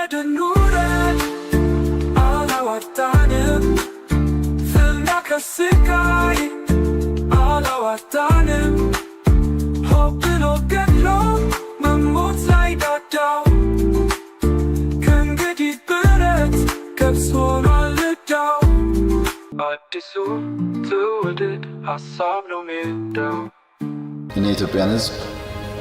nuren alawatanım Fırnakasıkay alawatanım Hoppın o gönlü Mamutay dadaw Kıngıdit bıret Kapsonalı daw Addisu ትውልድ ሀሳብ ነው ሜዳው እኔ ኢትዮጵያን ህዝብ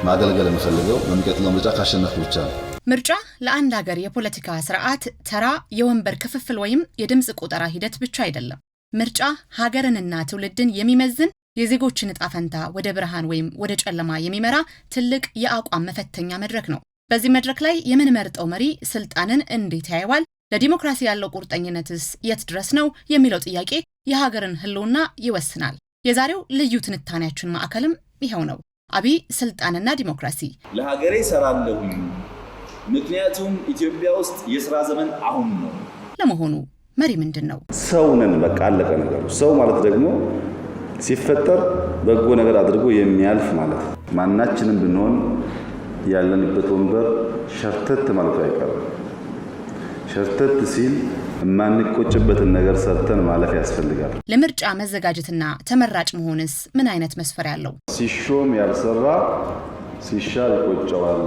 ማገልገል የምፈልገው በሚቀጥለው ምርጫ ካሸነፍኩ ብቻ ነው። ምርጫ ለአንድ ሀገር የፖለቲካ ስርዓት ተራ የወንበር ክፍፍል ወይም የድምጽ ቆጠራ ሂደት ብቻ አይደለም። ምርጫ ሀገርንና ትውልድን የሚመዝን የዜጎችን ዕጣ ፈንታ ወደ ብርሃን ወይም ወደ ጨለማ የሚመራ ትልቅ የአቋም መፈተኛ መድረክ ነው። በዚህ መድረክ ላይ የምንመርጠው መሪ ስልጣንን እንዴት ያየዋል፣ ለዲሞክራሲ ያለው ቁርጠኝነትስ የት ድረስ ነው የሚለው ጥያቄ የሀገርን ህልውና ይወስናል። የዛሬው ልዩ ትንታኔያችን ማዕከልም ይሄው ነው። አብይ ስልጣንና ዲሞክራሲ ለሀገሬ ሰራለሁ ምክንያቱም ኢትዮጵያ ውስጥ የሥራ ዘመን አሁን ነው። ለመሆኑ መሪ ምንድነው? ሰው ነን፣ በቃ አለቀ ነገሩ። ሰው ማለት ደግሞ ሲፈጠር በጎ ነገር አድርጎ የሚያልፍ ማለት ነው። ማናችንም ብንሆን ያለንበት ወንበር ሸርተት ማለት አይቀርም። ሸርተት ሲል ማንቆጭበትን ነገር ሰርተን ማለፍ ያስፈልጋል። ለምርጫ መዘጋጀትና ተመራጭ መሆንስ ምን አይነት መስፈር ያለው? ሲሾም ያልሰራ ሲሻል ይቆጨዋል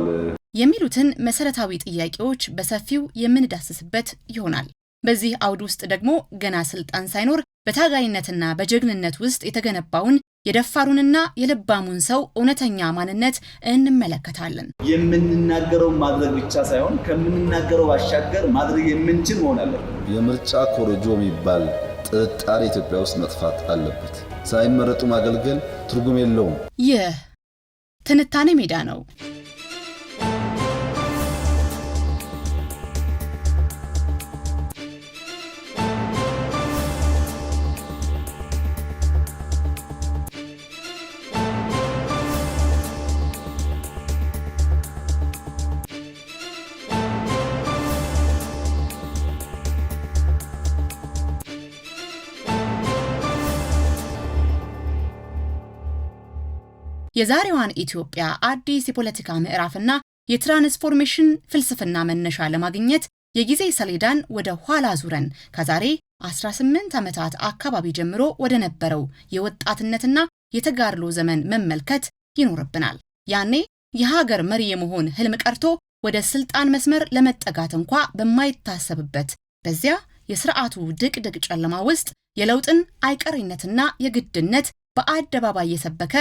የሚሉትን መሰረታዊ ጥያቄዎች በሰፊው የምንዳስስበት ይሆናል። በዚህ አውድ ውስጥ ደግሞ ገና ስልጣን ሳይኖር በታጋይነትና በጀግንነት ውስጥ የተገነባውን የደፋሩንና የልባሙን ሰው እውነተኛ ማንነት እንመለከታለን። የምንናገረው ማድረግ ብቻ ሳይሆን ከምንናገረው ባሻገር ማድረግ የምንችል መሆን አለበት። የምርጫ ኮረጆ የሚባል ጥርጣሬ ኢትዮጵያ ውስጥ መጥፋት አለበት። ሳይመረጡ ማገልገል ትርጉም የለውም። ይህ ትንታኔ ሜዳ ነው። የዛሬዋን ኢትዮጵያ አዲስ የፖለቲካ ምዕራፍና የትራንስፎርሜሽን ፍልስፍና መነሻ ለማግኘት የጊዜ ሰሌዳን ወደ ኋላ ዙረን ከዛሬ 18 ዓመታት አካባቢ ጀምሮ ወደ ነበረው የወጣትነትና የተጋድሎ ዘመን መመልከት ይኖርብናል። ያኔ የሀገር መሪ የመሆን ህልም ቀርቶ ወደ ስልጣን መስመር ለመጠጋት እንኳ በማይታሰብበት በዚያ የሥርዓቱ ድቅድቅ ጨለማ ውስጥ የለውጥን አይቀሬነትና የግድነት በአደባባይ የሰበከ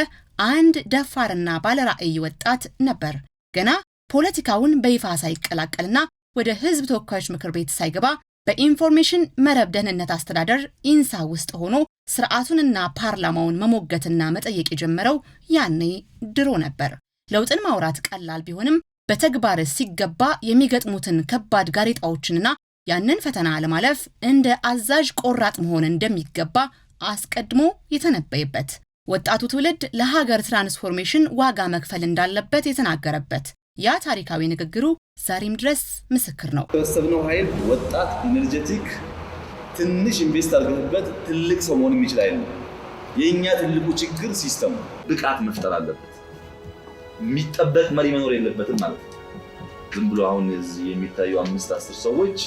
አንድ ደፋርና ባለራዕይ ወጣት ነበር። ገና ፖለቲካውን በይፋ ሳይቀላቀልና ወደ ህዝብ ተወካዮች ምክር ቤት ሳይገባ በኢንፎርሜሽን መረብ ደህንነት አስተዳደር ኢንሳ ውስጥ ሆኖ ስርዓቱንና ፓርላማውን መሞገትና መጠየቅ የጀመረው ያኔ ድሮ ነበር። ለውጥን ማውራት ቀላል ቢሆንም በተግባር ሲገባ የሚገጥሙትን ከባድ ጋሬጣዎችንና ያንን ፈተና ለማለፍ እንደ አዛዥ ቆራጥ መሆን እንደሚገባ አስቀድሞ የተነበየበት ወጣቱ ትውልድ ለሀገር ትራንስፎርሜሽን ዋጋ መክፈል እንዳለበት የተናገረበት ያ ታሪካዊ ንግግሩ ዛሬም ድረስ ምስክር ነው። ተሰብነው ኃይል ወጣት ኢነርጂቲክ ትንሽ ኢንቨስት አድርገንበት ትልቅ ሰው መሆን የሚችል አይደለም። የኛ ትልቁ ችግር ሲስተሙ ብቃት መፍጠር አለበት። የሚጠበቅ መሪ መኖር የለበትም ማለት ነው። ዝም ብሎ አሁን እዚህ የሚታዩ 5-10 ሰዎች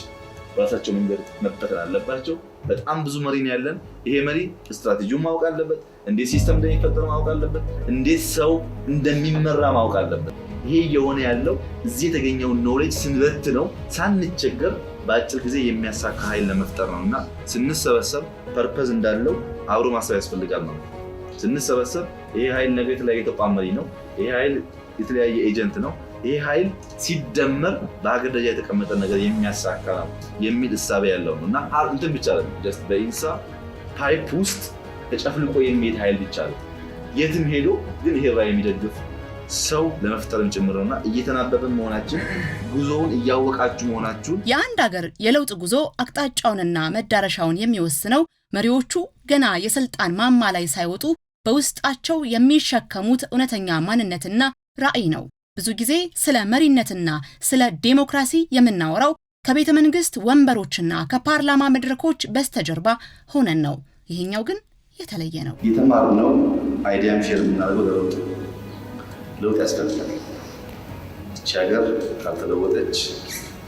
ራሳቸው መንገድ መፈተን አለባቸው። በጣም ብዙ መሪ ነው ያለን። ይሄ መሪ ስትራቴጂውን ማወቅ አለበት፣ እንዴት ሲስተም እንደሚፈጠር ማወቅ አለበት፣ እንዴት ሰው እንደሚመራ ማወቅ አለበት። ይሄ የሆነ ያለው እዚህ የተገኘው ኖሌጅ ስንበት ነው ሳንቸገር በአጭር ጊዜ የሚያሳካ ኃይል ለመፍጠር ነውና ስንሰበሰብ ፐርፐዝ እንዳለው አብሮ ማሰብ ያስፈልጋል ነው። ስንሰበሰብ ይሄ ኃይል ነገ የተለያየ ተቋም መሪ ነው፣ ይሄ ኃይል የተለያየ ኤጀንት ነው፣ ይሄ ኃይል ሲደመር በሀገር ደረጃ የተቀመጠ ነገር የሚያሳካ ነው የሚል እሳቤ ያለው ነውና እንትን ብቻ አይደለም ጀስት በኢንሳ ፓይፕ ውስጥ ተጨፍልቆ የሚሄድ ኃይል ብቻ ነው። የትም ሄዶ ግን ይሄ ራዕይ የሚደግፍ ሰው ለመፍጠርም ጭምርና እየተናበበን መሆናችን ጉዞውን እያወቃችሁ መሆናችሁ የአንድ ሀገር የለውጥ ጉዞ አቅጣጫውንና መዳረሻውን የሚወስነው መሪዎቹ ገና የስልጣን ማማ ላይ ሳይወጡ በውስጣቸው የሚሸከሙት እውነተኛ ማንነትና ራዕይ ነው። ብዙ ጊዜ ስለ መሪነትና ስለ ዲሞክራሲ የምናወራው ከቤተ መንግስት ወንበሮችና ከፓርላማ መድረኮች በስተጀርባ ሆነን ነው። ይሄኛው ግን የተለየ ነው። የተማርነው አይዲያም ሼር የምናደርገው ለውጥ ያስፈልጋል። እቺ ሀገር ካልተለወጠች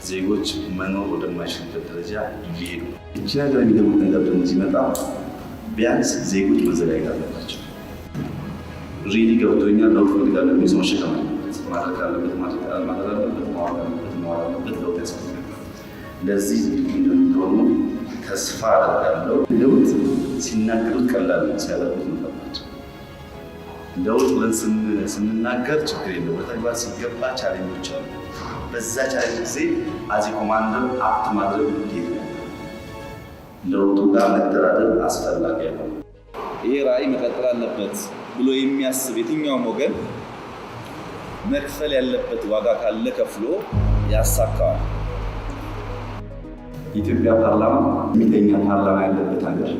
ዜጎች መኖር ወደማይችሉበት ደረጃ ይሄዱ። እቺ ነገር የሚገቡት ነገር ደግሞ ሲመጣ ቢያንስ ዜጎች መዘጋጀት አለባቸው። ሪሊ ገብቶኛል ለውጥ ፈልጋለሁ የሚል ሰው መሸከም አለበት። ማድረግ አለበት ማድረግ አለበት ማወቅ አለበት ለውጥ ያስፈልጋል። ለዚህ እንደምትሆኑ ተስፋ አደርጋለሁ። ለውጥ ሲናገሩት ቀላል ነው፣ ሲያደርጉት ነው ከባድ። ለውጥ ብለን ስንናገር ችግር የለው፣ በተግባር ሲገባ ቻሌንጆች አሉ። በዛ ቻሌንጅ ጊዜ አዚ ኮማንደር አክት ማድረግ ግዴታ ነው። ለውጡ ጋር መደራደር አስፈላጊ ነው። ይሄ ራዕይ መቀጠል አለበት ብሎ የሚያስብ የትኛውም ወገን መክፈል ያለበት ዋጋ ካለ ከፍሎ ያሳካዋል። የኢትዮጵያ ፓርላማ የሚተኛ ፓርላማ ያለበት ሀገር፣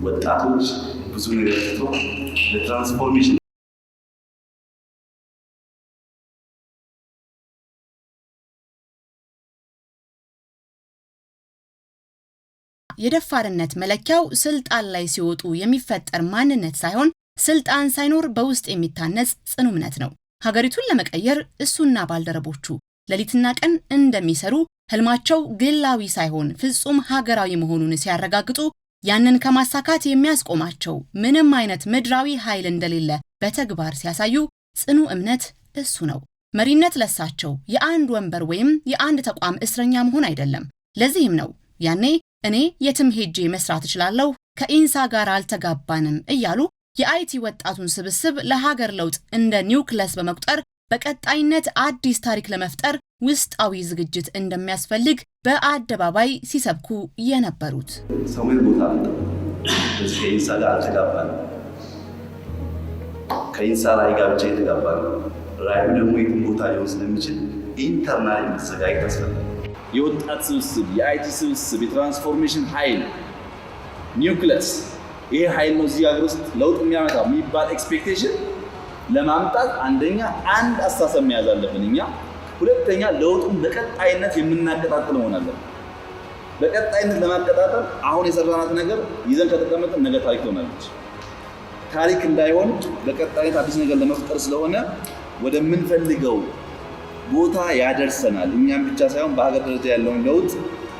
ወጣቶች ብዙ ነገር ትተው ለትራንስፎርሜሽን የደፋርነት መለኪያው ስልጣን ላይ ሲወጡ የሚፈጠር ማንነት ሳይሆን ስልጣን ሳይኖር በውስጥ የሚታነጽ ጽኑ እምነት ነው። ሀገሪቱን ለመቀየር እሱና ባልደረቦቹ ሌሊትና ቀን እንደሚሰሩ ህልማቸው ግላዊ ሳይሆን ፍጹም ሀገራዊ መሆኑን ሲያረጋግጡ ያንን ከማሳካት የሚያስቆማቸው ምንም አይነት ምድራዊ ኃይል እንደሌለ በተግባር ሲያሳዩ ጽኑ እምነት እሱ ነው። መሪነት ለሳቸው የአንድ ወንበር ወይም የአንድ ተቋም እስረኛ መሆን አይደለም። ለዚህም ነው ያኔ እኔ የትም ሄጄ መስራት እችላለሁ፣ ከኢንሳ ጋር አልተጋባንም እያሉ የአይቲ ወጣቱን ስብስብ ለሀገር ለውጥ እንደ ኒውክለስ በመቁጠር በቀጣይነት አዲስ ታሪክ ለመፍጠር ውስጣዊ ዝግጅት እንደሚያስፈልግ በአደባባይ ሲሰብኩ የነበሩት። ሰሜን ቦታ ከኢንሳ ጋር አልተጋባንም፣ ከኢንሳ ላይ ጋር ብቻ የተጋባነው ራዕዩ ደግሞ የትም ቦታ ሊሆን ስለሚችል ኢንተርናል መዘጋጀት ያስፈልጋል። የወጣት ስብስብ፣ የአይቲ ስብስብ፣ የትራንስፎርሜሽን ኃይል ኒውክለስ፣ ይሄ ኃይል ነው እዚህ ሀገር ውስጥ ለውጥ የሚያመጣው የሚባል ኤክስፔክቴሽን ለማምጣት አንደኛ አንድ አስተሳሰብ መያዝ አለብን እኛ። ሁለተኛ ለውጡን በቀጣይነት የምናቀጣጥል መሆን አለብን። በቀጣይነት ለማቀጣጠል አሁን የሰራናት ነገር ይዘን ከተቀመጥን ነገ ታሪክ ትሆናለች። ታሪክ እንዳይሆን በቀጣይነት አዲስ ነገር ለመፍጠር ስለሆነ ወደምንፈልገው ቦታ ያደርሰናል። እኛም ብቻ ሳይሆን በሀገር ደረጃ ያለውን ለውጥ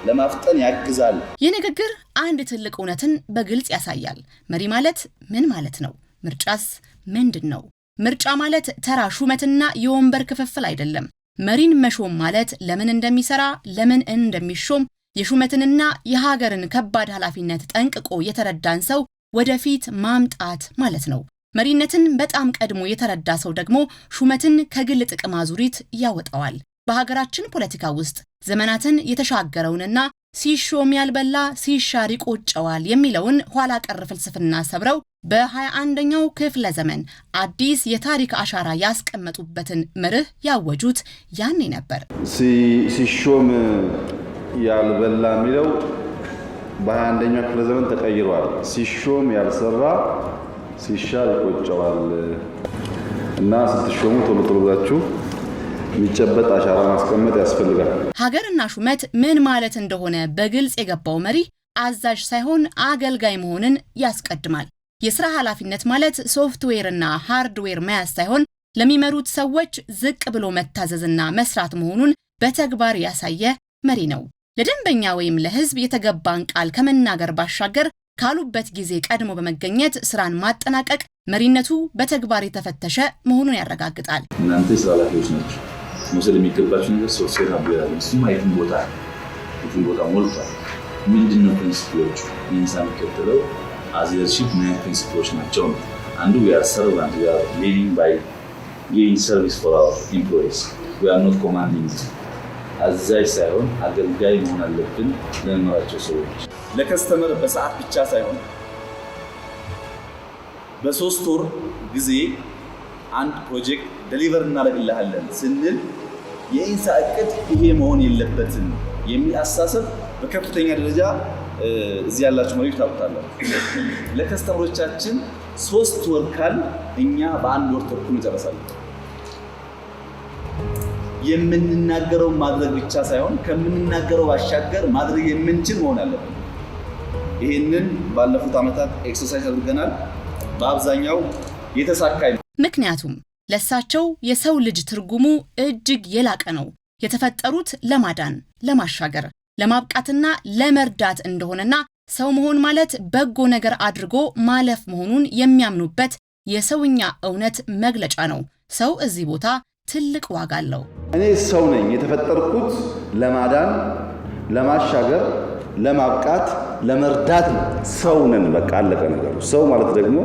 ለማፍጠን ያግዛል። ይህ ንግግር አንድ ትልቅ እውነትን በግልጽ ያሳያል። መሪ ማለት ምን ማለት ነው? ምርጫስ ምንድን ነው? ምርጫ ማለት ተራ ሹመትና የወንበር ክፍፍል አይደለም። መሪን መሾም ማለት ለምን እንደሚሰራ፣ ለምን እንደሚሾም የሹመትንና የሀገርን ከባድ ኃላፊነት ጠንቅቆ የተረዳን ሰው ወደፊት ማምጣት ማለት ነው። መሪነትን በጣም ቀድሞ የተረዳ ሰው ደግሞ ሹመትን ከግል ጥቅም አዙሪት ያወጣዋል። በሀገራችን ፖለቲካ ውስጥ ዘመናትን የተሻገረውንና ሲሾም ያልበላ ሲሻር ይቆጨዋል የሚለውን ኋላ ቀር ፍልስፍና ሰብረው በ21ኛው ክፍለ ዘመን አዲስ የታሪክ አሻራ ያስቀመጡበትን መርህ ያወጁት ያኔ ነበር። ሲሾም ያልበላ የሚለው በ21ኛው ክፍለ ዘመን ተቀይሯል። ሲሾም ያልሰራ ሲሻር ይቆጨዋል እና ስትሾሙ ቶሎ ቶሎ ብላችሁ የሚጨበጥ አሻራ ማስቀመጥ ያስፈልጋል። ሀገርና ሹመት ምን ማለት እንደሆነ በግልጽ የገባው መሪ አዛዥ ሳይሆን አገልጋይ መሆንን ያስቀድማል። የሥራ ኃላፊነት ማለት ሶፍትዌርና ሃርድዌር መያዝ ሳይሆን ለሚመሩት ሰዎች ዝቅ ብሎ መታዘዝና መስራት መሆኑን በተግባር ያሳየ መሪ ነው። ለደንበኛ ወይም ለሕዝብ የተገባን ቃል ከመናገር ባሻገር ካሉበት ጊዜ ቀድሞ በመገኘት ስራን ማጠናቀቅ መሪነቱ በተግባር የተፈተሸ መሆኑን ያረጋግጣል። እናንተ የሥራ ኃላፊዎች ናችሁ። መውሰድ የሚገባችሁ ነገር ሶፍትዌር ሃርድዌር አለ። እሱም የትም ቦታ ሞልቷል። ምንድነው ፕሪንሲፕሎቹ? ኢንሳ የሚከተለው አዝ ሊደርሺፕ ምን አይነት ፕሪንሲፕሎች ናቸው? አንዱ we are servant, we are leading by giving service for our employees. We are not commanding. አዛዥ ሳይሆን አገልጋይ መሆን አለብን ለመራቸው ሰዎች። ለከስተመር በሰዓት ብቻ ሳይሆን በ3 ወር ጊዜ አንድ ፕሮጀክት ዴሊቨር እናደርግልሃለን ስንል የኢንሳ እቅድ ይሄ መሆን የለበትም የሚል አስተሳሰብ በከፍተኛ ደረጃ እዚህ ያላችሁ መሪዎች ታውቁታላችሁ። ለከስተመሮቻችን 3 ወር ካል እኛ በ1 ወር ተኩል እንጨርሳለን። የምንናገረው ማድረግ ብቻ ሳይሆን ከምንናገረው ባሻገር ማድረግ የምንችል መሆን አለብን። ይሄንን ባለፉት ዓመታት ኤክሰርሳይዝ አድርገናል። በአብዛኛው የተሳካ ነው። ምክንያቱም ለሳቸው የሰው ልጅ ትርጉሙ እጅግ የላቀ ነው። የተፈጠሩት ለማዳን፣ ለማሻገር፣ ለማብቃትና ለመርዳት እንደሆነና ሰው መሆን ማለት በጎ ነገር አድርጎ ማለፍ መሆኑን የሚያምኑበት የሰውኛ እውነት መግለጫ ነው። ሰው እዚህ ቦታ ትልቅ ዋጋ አለው። እኔ ሰው ነኝ፣ የተፈጠርኩት ለማዳን፣ ለማሻገር፣ ለማብቃት፣ ለመርዳት ነው። ሰው ነን፣ በቃ አለቀ ነገሩ። ሰው ማለት ደግሞ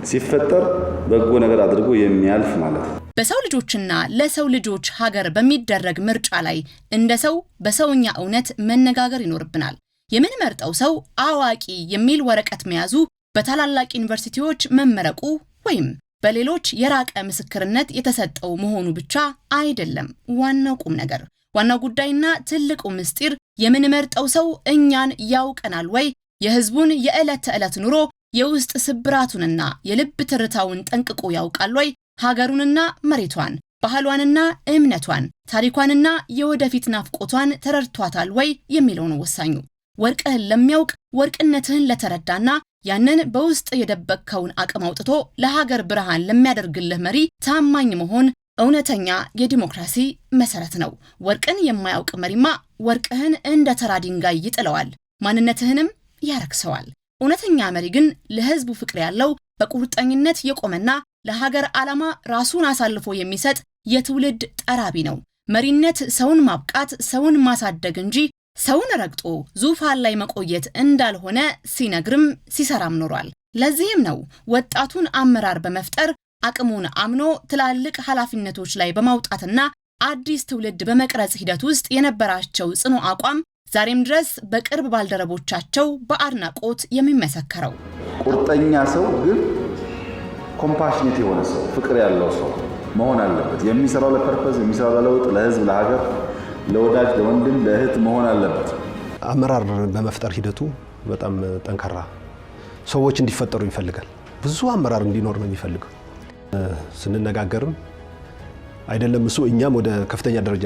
ሲፈጠር በጎ ነገር አድርጎ የሚያልፍ ማለት ነው። በሰው ልጆችና ለሰው ልጆች ሀገር በሚደረግ ምርጫ ላይ እንደ ሰው በሰውኛ እውነት መነጋገር ይኖርብናል። የምንመርጠው ሰው አዋቂ የሚል ወረቀት መያዙ፣ በታላላቅ ዩኒቨርሲቲዎች መመረቁ ወይም በሌሎች የራቀ ምስክርነት የተሰጠው መሆኑ ብቻ አይደለም ዋናው ቁም ነገር። ዋናው ጉዳይና ትልቁ ምስጢር የምንመርጠው ሰው እኛን ያውቀናል ወይ? የህዝቡን የዕለት ተዕለት ኑሮ የውስጥ ስብራቱንና የልብ ትርታውን ጠንቅቆ ያውቃል ወይ? ሀገሩንና መሬቷን፣ ባህሏንና እምነቷን፣ ታሪኳንና የወደፊት ናፍቆቷን ተረድቷታል ወይ የሚለው ነው ወሳኙ። ወርቅህን ለሚያውቅ ወርቅነትህን ለተረዳና ያንን በውስጥ የደበቅከውን አቅም አውጥቶ ለሀገር ብርሃን ለሚያደርግልህ መሪ ታማኝ መሆን እውነተኛ የዲሞክራሲ መሰረት ነው። ወርቅን የማያውቅ መሪማ ወርቅህን እንደ ተራ ድንጋይ ይጥለዋል፣ ማንነትህንም ያረክሰዋል። እውነተኛ መሪ ግን ለህዝቡ ፍቅር ያለው፣ በቁርጠኝነት የቆመና ለሀገር ዓላማ ራሱን አሳልፎ የሚሰጥ የትውልድ ጠራቢ ነው። መሪነት ሰውን ማብቃት፣ ሰውን ማሳደግ እንጂ ሰውን ረግጦ ዙፋን ላይ መቆየት እንዳልሆነ ሲነግርም ሲሰራም ኖሯል። ለዚህም ነው ወጣቱን አመራር በመፍጠር አቅሙን አምኖ ትላልቅ ኃላፊነቶች ላይ በማውጣትና አዲስ ትውልድ በመቅረጽ ሂደት ውስጥ የነበራቸው ጽኑ አቋም ዛሬም ድረስ በቅርብ ባልደረቦቻቸው በአድናቆት የሚመሰከረው። ቁርጠኛ ሰው ግን ኮምፓሽኔት የሆነ ሰው፣ ፍቅር ያለው ሰው መሆን አለበት። የሚሰራው ለፐርፐዝ፣ የሚሰራው ለለውጥ፣ ለህዝብ፣ ለሀገር፣ ለወዳጅ፣ ለወንድም፣ ለእህት መሆን አለበት። አመራር በመፍጠር ሂደቱ በጣም ጠንካራ ሰዎች እንዲፈጠሩ ይፈልጋል። ብዙ አመራር እንዲኖር ነው የሚፈልገው። ስንነጋገርም አይደለም እሱ እኛም ወደ ከፍተኛ ደረጃ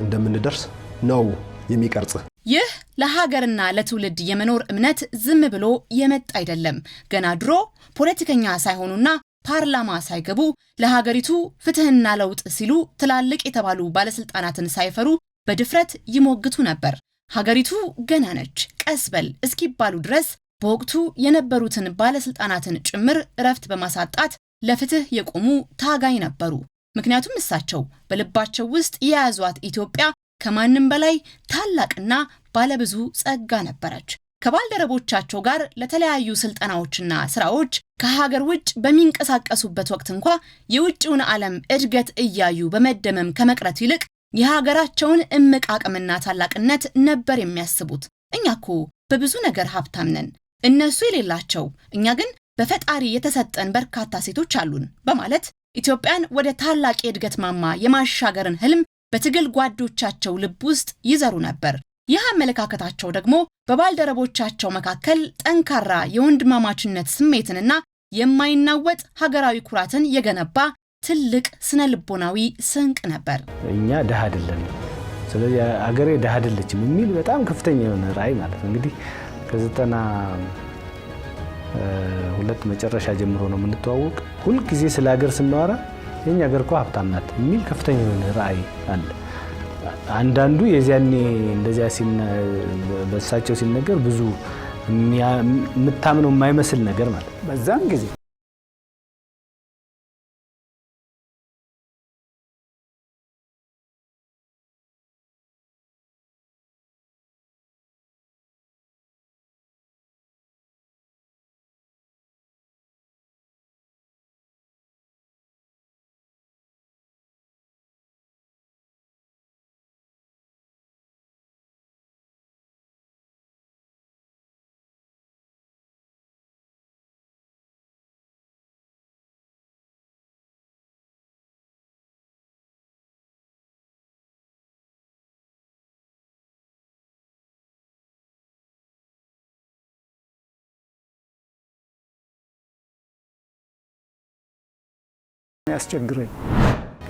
እንደምንደርስ ነው የሚቀርጽ። ይህ ለሀገርና ለትውልድ የመኖር እምነት ዝም ብሎ የመጣ አይደለም። ገና ድሮ ፖለቲከኛ ሳይሆኑና ፓርላማ ሳይገቡ ለሀገሪቱ ፍትህና ለውጥ ሲሉ ትላልቅ የተባሉ ባለስልጣናትን ሳይፈሩ በድፍረት ይሞግቱ ነበር። ሀገሪቱ ገና ነች ቀስበል እስኪባሉ ድረስ በወቅቱ የነበሩትን ባለስልጣናትን ጭምር እረፍት በማሳጣት ለፍትህ የቆሙ ታጋይ ነበሩ። ምክንያቱም እሳቸው በልባቸው ውስጥ የያዟት ኢትዮጵያ ከማንም በላይ ታላቅና ባለብዙ ጸጋ ነበረች። ከባልደረቦቻቸው ጋር ለተለያዩ ስልጠናዎችና ስራዎች ከሀገር ውጭ በሚንቀሳቀሱበት ወቅት እንኳ የውጭውን ዓለም እድገት እያዩ በመደመም ከመቅረት ይልቅ የሀገራቸውን እምቅ አቅምና ታላቅነት ነበር የሚያስቡት። እኛኮ በብዙ ነገር ሀብታም ነን፣ እነሱ የሌላቸው፣ እኛ ግን በፈጣሪ የተሰጠን በርካታ ሴቶች አሉን በማለት ኢትዮጵያን ወደ ታላቅ የእድገት ማማ የማሻገርን ህልም በትግል ጓዶቻቸው ልብ ውስጥ ይዘሩ ነበር። ይህ አመለካከታቸው ደግሞ በባልደረቦቻቸው መካከል ጠንካራ የወንድማማችነት ስሜትንና የማይናወጥ ሀገራዊ ኩራትን የገነባ ትልቅ ስነ ልቦናዊ ስንቅ ነበር። እኛ ደሃ አይደለንም፣ ስለዚህ አገሬ ደሃ አይደለችም የሚል በጣም ከፍተኛ የሆነ ራዕይ ማለት ነው። እንግዲህ ከ92 መጨረሻ ጀምሮ ነው የምንተዋወቅ። ሁል ጊዜ ስለ ሀገር ስናወራ የኛ ሀገር እኮ ሀብታም ናት የሚል ከፍተኛ የሆነ ራዕይ አለ። አንዳንዱ የዚያኔ እንደዚያ በሳቸው ሲነገር ብዙ የምታምነው የማይመስል ነገር ማለት በዛም ጊዜ ያስቸግረኝ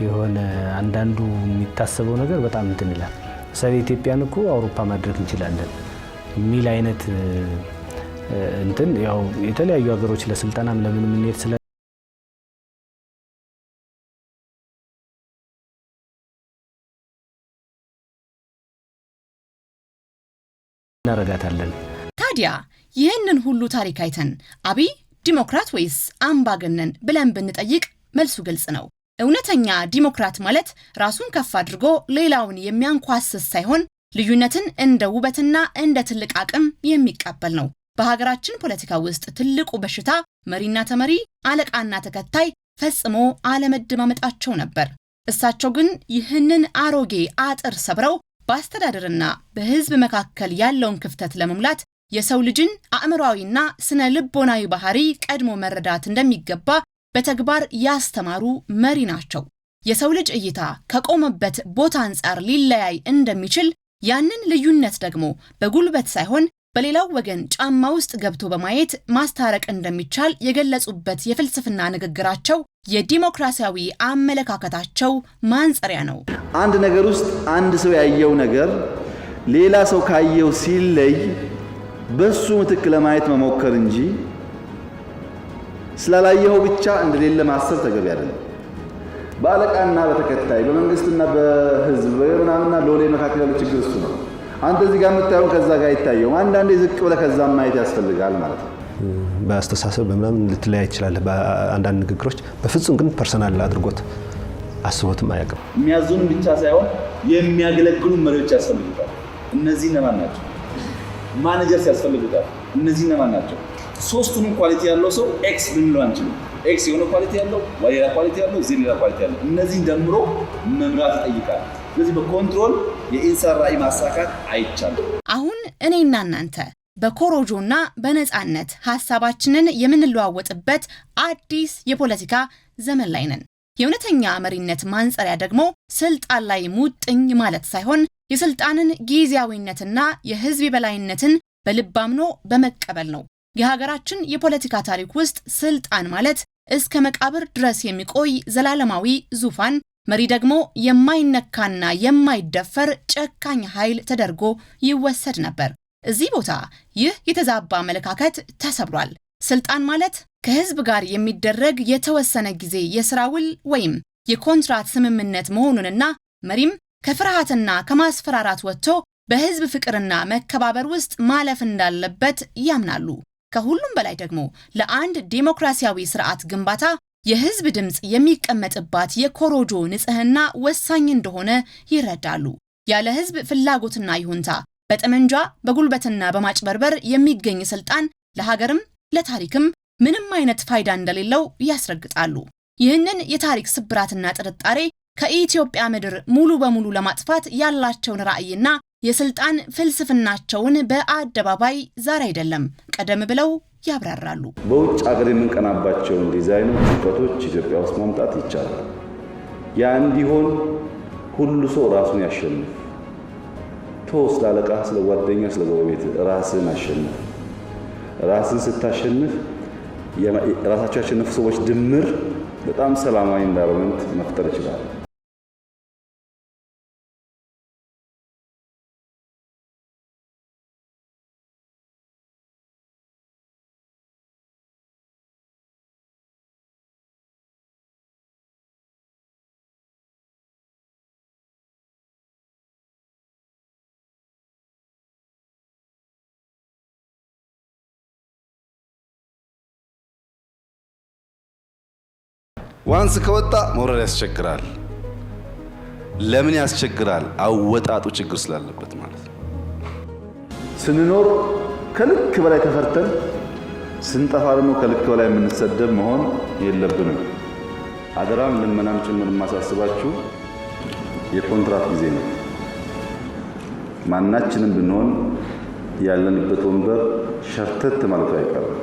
የሆነ አንዳንዱ የሚታሰበው ነገር በጣም እንትን ይላል። ሰው ኢትዮጵያን እኮ አውሮፓ ማድረግ እንችላለን የሚል አይነት እንትን ያው የተለያዩ ሀገሮች ለስልጣናም ለምን እንሄድ ስለ እናረጋታለን። ታዲያ ይህንን ሁሉ ታሪክ አይተን አብይ ዲሞክራት ወይስ አምባገነን ብለን ብንጠይቅ መልሱ ግልጽ ነው። እውነተኛ ዲሞክራት ማለት ራሱን ከፍ አድርጎ ሌላውን የሚያንኳስስ ሳይሆን ልዩነትን እንደ ውበትና እንደ ትልቅ አቅም የሚቀበል ነው። በሀገራችን ፖለቲካ ውስጥ ትልቁ በሽታ መሪና ተመሪ፣ አለቃና ተከታይ ፈጽሞ አለመደማመጣቸው ነበር። እሳቸው ግን ይህንን አሮጌ አጥር ሰብረው በአስተዳደርና በሕዝብ መካከል ያለውን ክፍተት ለመሙላት የሰው ልጅን አእምሯዊና ስነ ልቦናዊ ባህሪ ቀድሞ መረዳት እንደሚገባ በተግባር ያስተማሩ መሪ ናቸው። የሰው ልጅ እይታ ከቆመበት ቦታ አንጻር ሊለያይ እንደሚችል ያንን ልዩነት ደግሞ በጉልበት ሳይሆን በሌላው ወገን ጫማ ውስጥ ገብቶ በማየት ማስታረቅ እንደሚቻል የገለጹበት የፍልስፍና ንግግራቸው የዲሞክራሲያዊ አመለካከታቸው ማንጸሪያ ነው። አንድ ነገር ውስጥ አንድ ሰው ያየው ነገር ሌላ ሰው ካየው ሲለይ በሱ ምትክ ለማየት መሞከር እንጂ ስላላየው ብቻ እንደሌለ ማሰብ ተገቢ አይደለም። በአለቃና በተከታይ በመንግስትና በህዝብ በምናምንና ሎሌ መካከል ያለው ችግር እሱ ነው። አንተ እዚህ ጋር የምታየው ከዛ ጋር ይታየው አንዳንዴ ዝቅ ብለህ ከዛ ማየት ያስፈልጋል ማለት ነው። በአስተሳሰብ በምናምን ልትለያይ ይችላል በአንዳንድ ንግግሮች። በፍጹም ግን ፐርሰናል አድርጎት አስቦትም አያውቅም። የሚያዙን ብቻ ሳይሆን የሚያገለግሉ መሪዎች ያስፈልጉታል። እነዚህ እነማን ናቸው? ማኔጀርስ ያስፈልጉታል። እነዚህ እነማን ናቸው? ሶስቱንም ኳሊቲ ያለው ሰው ኤክስ ልንለው አንችልም። ኤክስ የሆነ ኳሊቲ ያለው፣ ዋይ ሌላ ኳሊቲ ያለው፣ ዜድ ሌላ ኳሊቲ ያለው፣ እነዚህን ደምሮ መምራት ይጠይቃል። ስለዚህ በኮንትሮል የኢንሳን ራዕይ ማሳካት አይቻልም። አሁን እኔና እናንተ በኮሮጆና በነጻነት ሐሳባችንን የምንለዋወጥበት አዲስ የፖለቲካ ዘመን ላይ ነን። የእውነተኛ መሪነት ማንጸሪያ ደግሞ ስልጣን ላይ ሙጥኝ ማለት ሳይሆን የስልጣንን ጊዜያዊነትና የህዝብ የበላይነትን በልብ አምኖ በመቀበል ነው። የሀገራችን የፖለቲካ ታሪክ ውስጥ ስልጣን ማለት እስከ መቃብር ድረስ የሚቆይ ዘላለማዊ ዙፋን፣ መሪ ደግሞ የማይነካና የማይደፈር ጨካኝ ኃይል ተደርጎ ይወሰድ ነበር። እዚህ ቦታ ይህ የተዛባ አመለካከት ተሰብሯል። ስልጣን ማለት ከህዝብ ጋር የሚደረግ የተወሰነ ጊዜ የሥራ ውል ወይም የኮንትራት ስምምነት መሆኑንና መሪም ከፍርሃትና ከማስፈራራት ወጥቶ በህዝብ ፍቅርና መከባበር ውስጥ ማለፍ እንዳለበት ያምናሉ። ከሁሉም በላይ ደግሞ ለአንድ ዲሞክራሲያዊ ስርዓት ግንባታ የህዝብ ድምጽ የሚቀመጥባት የኮሮጆ ንጽህና ወሳኝ እንደሆነ ይረዳሉ። ያለ ህዝብ ፍላጎትና ይሁንታ በጠመንጃ በጉልበትና በማጭበርበር የሚገኝ ስልጣን ለሀገርም ለታሪክም ምንም አይነት ፋይዳ እንደሌለው ያስረግጣሉ። ይህንን የታሪክ ስብራትና ጥርጣሬ ከኢትዮጵያ ምድር ሙሉ በሙሉ ለማጥፋት ያላቸውን ራዕይና የስልጣን ፍልስፍናቸውን በአደባባይ ዛሬ አይደለም ቀደም ብለው ያብራራሉ። በውጭ ሀገር የምንቀናባቸውን ዲዛይኖች፣ እውቀቶች ኢትዮጵያ ውስጥ ማምጣት ይቻላል። ያ እንዲሆን ሁሉ ሰው ራሱን ያሸንፍ። ስለ አለቃ፣ ስለ ጓደኛ፣ ስለ ጎረቤት ራስን አሸንፍ። ራስን ስታሸንፍ ራሳቸው ያሸነፉ ሰዎች ድምር በጣም ሰላማዊ ኢንቫይሮንመንት መፍጠር ይችላል። ዋንስ ከወጣ መውረድ ያስቸግራል። ለምን ያስቸግራል? አወጣጡ ችግር ስላለበት ማለት ነው። ስንኖር ከልክ በላይ ተፈርተን ስንጠፋ ደግሞ ከልክ በላይ የምንሰደብ መሆን የለብንም። አደራም ልመናም ጭምር የማሳስባችሁ የኮንትራት ጊዜ ነው። ማናችንም ብንሆን ያለንበት ወንበር ሸርተት ማለት አይቀርም።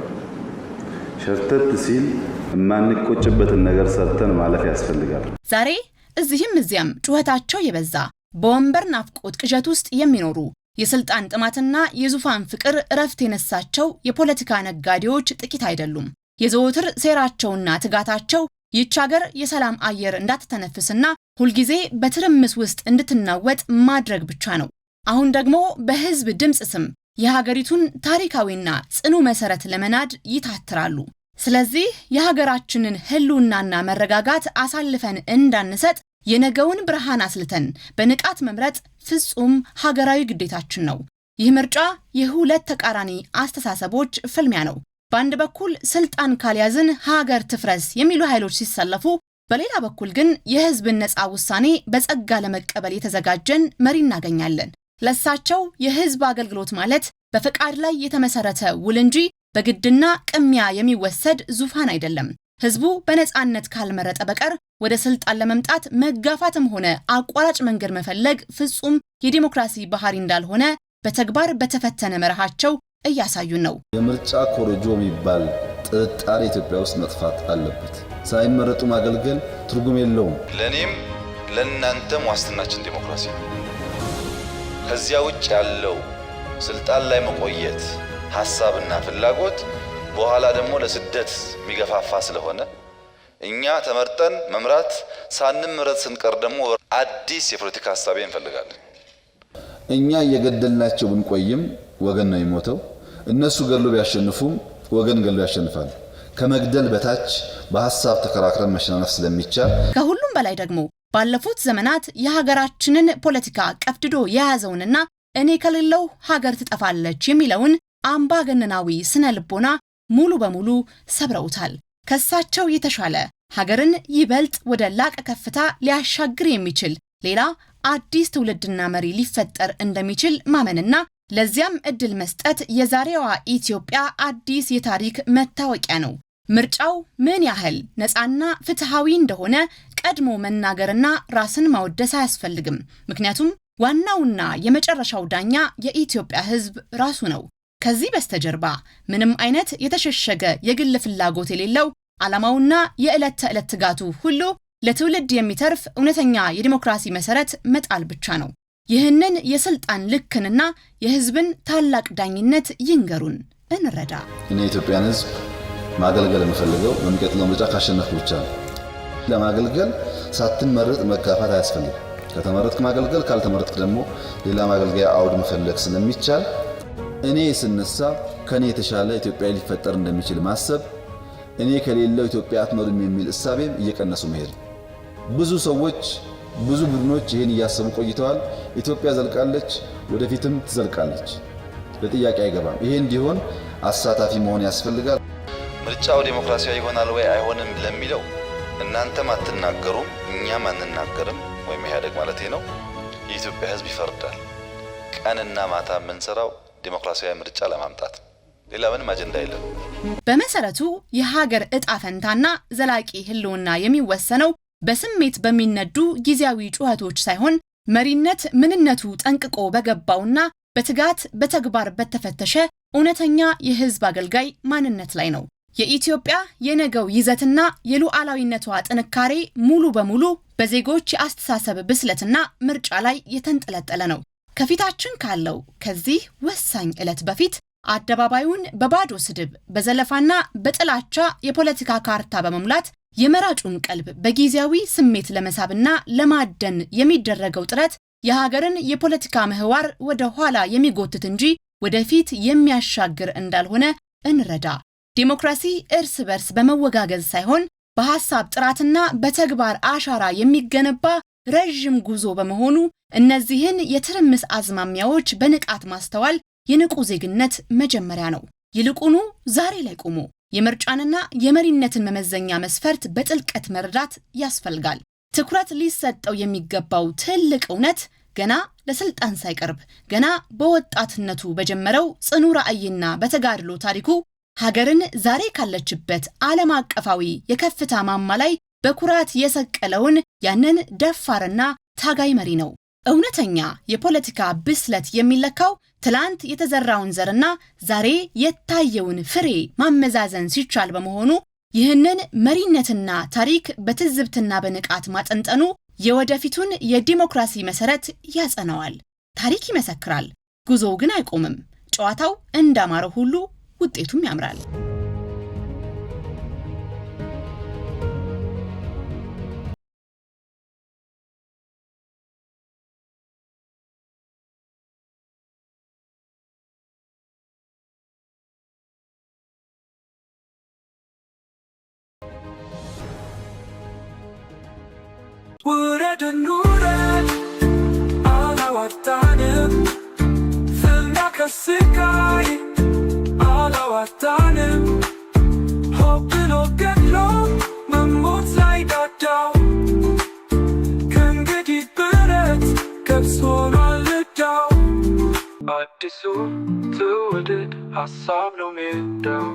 ሸርተት ሲል የማንቆጭበትን ነገር ሰርተን ማለፍ ያስፈልጋል። ዛሬ እዚህም እዚያም ጩኸታቸው የበዛ በወንበር ናፍቆት ቅዠት ውስጥ የሚኖሩ የስልጣን ጥማትና የዙፋን ፍቅር እረፍት የነሳቸው የፖለቲካ ነጋዴዎች ጥቂት አይደሉም። የዘወትር ሴራቸውና ትጋታቸው ይህች ሀገር የሰላም አየር እንዳትተነፍስና ሁልጊዜ በትርምስ ውስጥ እንድትናወጥ ማድረግ ብቻ ነው። አሁን ደግሞ በህዝብ ድምፅ ስም የሀገሪቱን ታሪካዊና ጽኑ መሰረት ለመናድ ይታትራሉ። ስለዚህ የሀገራችንን ህልውናና መረጋጋት አሳልፈን እንዳንሰጥ የነገውን ብርሃን አስልተን በንቃት መምረጥ ፍጹም ሀገራዊ ግዴታችን ነው። ይህ ምርጫ የሁለት ተቃራኒ አስተሳሰቦች ፍልሚያ ነው። በአንድ በኩል ስልጣን ካልያዝን ሀገር ትፍረስ የሚሉ ኃይሎች ሲሰለፉ፣ በሌላ በኩል ግን የህዝብን ነፃ ውሳኔ በጸጋ ለመቀበል የተዘጋጀን መሪ እናገኛለን። ለሳቸው የህዝብ አገልግሎት ማለት በፈቃድ ላይ የተመሰረተ ውል እንጂ በግድና ቅሚያ የሚወሰድ ዙፋን አይደለም። ህዝቡ በነፃነት ካልመረጠ በቀር ወደ ስልጣን ለመምጣት መጋፋትም ሆነ አቋራጭ መንገድ መፈለግ ፍጹም የዲሞክራሲ ባህሪ እንዳልሆነ በተግባር በተፈተነ መርሃቸው እያሳዩን ነው። የምርጫ ኮረጆ የሚባል ጥርጣሬ ኢትዮጵያ ውስጥ መጥፋት አለበት። ሳይመረጡ ማገልገል ትርጉም የለውም። ለኔም ለእናንተም ዋስትናችን ዲሞክራሲ ነው። ከዚያ ውጭ ያለው ስልጣን ላይ መቆየት ሐሳብና ፍላጎት በኋላ ደግሞ ለስደት የሚገፋፋ ስለሆነ እኛ ተመርጠን መምራት ሳንመረጥ ስንቀር ደግሞ አዲስ የፖለቲካ ሐሳብ እንፈልጋለን። እኛ እየገደልናቸው ብንቆይም ወገን ነው የሚሞተው። እነሱ ገድሎ ቢያሸንፉም ወገን ገድሎ ያሸንፋል። ከመግደል በታች በሐሳብ ተከራክረን መሸናነፍ ስለሚቻል ከሁሉም በላይ ደግሞ ባለፉት ዘመናት የሀገራችንን ፖለቲካ ቀፍድዶ የያዘውንና እኔ ከሌለው ሀገር ትጠፋለች የሚለውን አምባገነናዊ ስነ ልቦና ሙሉ በሙሉ ሰብረውታል። ከሳቸው የተሻለ ሀገርን ይበልጥ ወደ ላቀ ከፍታ ሊያሻግር የሚችል ሌላ አዲስ ትውልድና መሪ ሊፈጠር እንደሚችል ማመንና ለዚያም እድል መስጠት የዛሬዋ ኢትዮጵያ አዲስ የታሪክ መታወቂያ ነው። ምርጫው ምን ያህል ነፃና ፍትሃዊ እንደሆነ ቀድሞ መናገርና ራስን ማወደስ አያስፈልግም። ምክንያቱም ዋናውና የመጨረሻው ዳኛ የኢትዮጵያ ሕዝብ ራሱ ነው። ከዚህ በስተጀርባ ምንም አይነት የተሸሸገ የግል ፍላጎት የሌለው ዓላማውና የዕለት ተዕለት ትጋቱ ሁሉ ለትውልድ የሚተርፍ እውነተኛ የዲሞክራሲ መሰረት መጣል ብቻ ነው። ይህንን የስልጣን ልክንና የህዝብን ታላቅ ዳኝነት ይንገሩን፣ እንረዳ። እኔ የኢትዮጵያን ሕዝብ ማገልገል የምፈልገው በሚቀጥለው ምርጫ ካሸነፍኩ ብቻ ነው። ለማገልገል ሳትመረጥ መጋፋት አያስፈልግም። ከተመረጥክ ማገልገል፣ ካልተመረጥክ ደግሞ ሌላ ማገልገያ አውድ መፈለግ ስለሚቻል እኔ ስነሳ ከኔ የተሻለ ኢትዮጵያ ሊፈጠር እንደሚችል ማሰብ፣ እኔ ከሌለው ኢትዮጵያ አትኖርም የሚል እሳቤም እየቀነሱ መሄድ። ብዙ ሰዎች ብዙ ቡድኖች ይህን እያሰቡ ቆይተዋል። ኢትዮጵያ ዘልቃለች፣ ወደፊትም ትዘልቃለች። ለጥያቄ አይገባም። ይሄ እንዲሆን አሳታፊ መሆን ያስፈልጋል። ምርጫው ዲሞክራሲያዊ ይሆናል ወይ አይሆንም ለሚለው እናንተም አትናገሩም፣ እኛም አንናገርም፣ ወይም ኢህአዴግ ማለት ነው። የኢትዮጵያ ሕዝብ ይፈርዳል። ቀንና ማታ የምንሰራው ዲሞክራሲያዊ ምርጫ ለማምጣት ሌላ ምንም አጀንዳ የለም። በመሰረቱ የሀገር ዕጣ ፈንታና ዘላቂ ህልውና የሚወሰነው በስሜት በሚነዱ ጊዜያዊ ጩኸቶች ሳይሆን መሪነት ምንነቱ ጠንቅቆ በገባውና በትጋት በተግባር በተፈተሸ እውነተኛ የህዝብ አገልጋይ ማንነት ላይ ነው። የኢትዮጵያ የነገው ይዘትና የሉዓላዊነቷ ጥንካሬ ሙሉ በሙሉ በዜጎች የአስተሳሰብ ብስለትና ምርጫ ላይ የተንጠለጠለ ነው። ከፊታችን ካለው ከዚህ ወሳኝ ዕለት በፊት አደባባዩን በባዶ ስድብ፣ በዘለፋና በጥላቻ የፖለቲካ ካርታ በመሙላት የመራጩን ቀልብ በጊዜያዊ ስሜት ለመሳብና ለማደን የሚደረገው ጥረት የሀገርን የፖለቲካ ምህዋር ወደ ኋላ የሚጎትት እንጂ ወደፊት የሚያሻግር እንዳልሆነ እንረዳ። ዲሞክራሲ እርስ በርስ በመወጋገዝ ሳይሆን በሐሳብ ጥራትና በተግባር አሻራ የሚገነባ ረጅም ጉዞ በመሆኑ እነዚህን የትርምስ አዝማሚያዎች በንቃት ማስተዋል የንቁ ዜግነት መጀመሪያ ነው። ይልቁኑ ዛሬ ላይ ቆሞ የምርጫንና የመሪነትን መመዘኛ መስፈርት በጥልቀት መረዳት ያስፈልጋል። ትኩረት ሊሰጠው የሚገባው ትልቅ እውነት ገና ለስልጣን ሳይቀርብ ገና በወጣትነቱ በጀመረው ጽኑ ራዕይና በተጋድሎ ታሪኩ ሀገርን ዛሬ ካለችበት ዓለም አቀፋዊ የከፍታ ማማ ላይ በኩራት የሰቀለውን ያንን ደፋርና ታጋይ መሪ ነው። እውነተኛ የፖለቲካ ብስለት የሚለካው ትላንት የተዘራውን ዘርና ዛሬ የታየውን ፍሬ ማመዛዘን ሲቻል በመሆኑ ይህንን መሪነትና ታሪክ በትዝብትና በንቃት ማጠንጠኑ የወደፊቱን የዲሞክራሲ መሰረት ያጸናዋል። ታሪክ ይመሰክራል፣ ጉዞው ግን አይቆምም። ጨዋታው እንዳማረው ሁሉ ውጤቱም ያምራል። ውረድ ኑረድ አላዋጣንም ፍና አላፍታንም ሆብሎ ገድሎ መሞት ላይ ዳዳው ከእንግዲህ ብረት ገብስ ሆኗል ዕዳው አዲሱ ትውልድ ሀሳብ ነው ሜዳው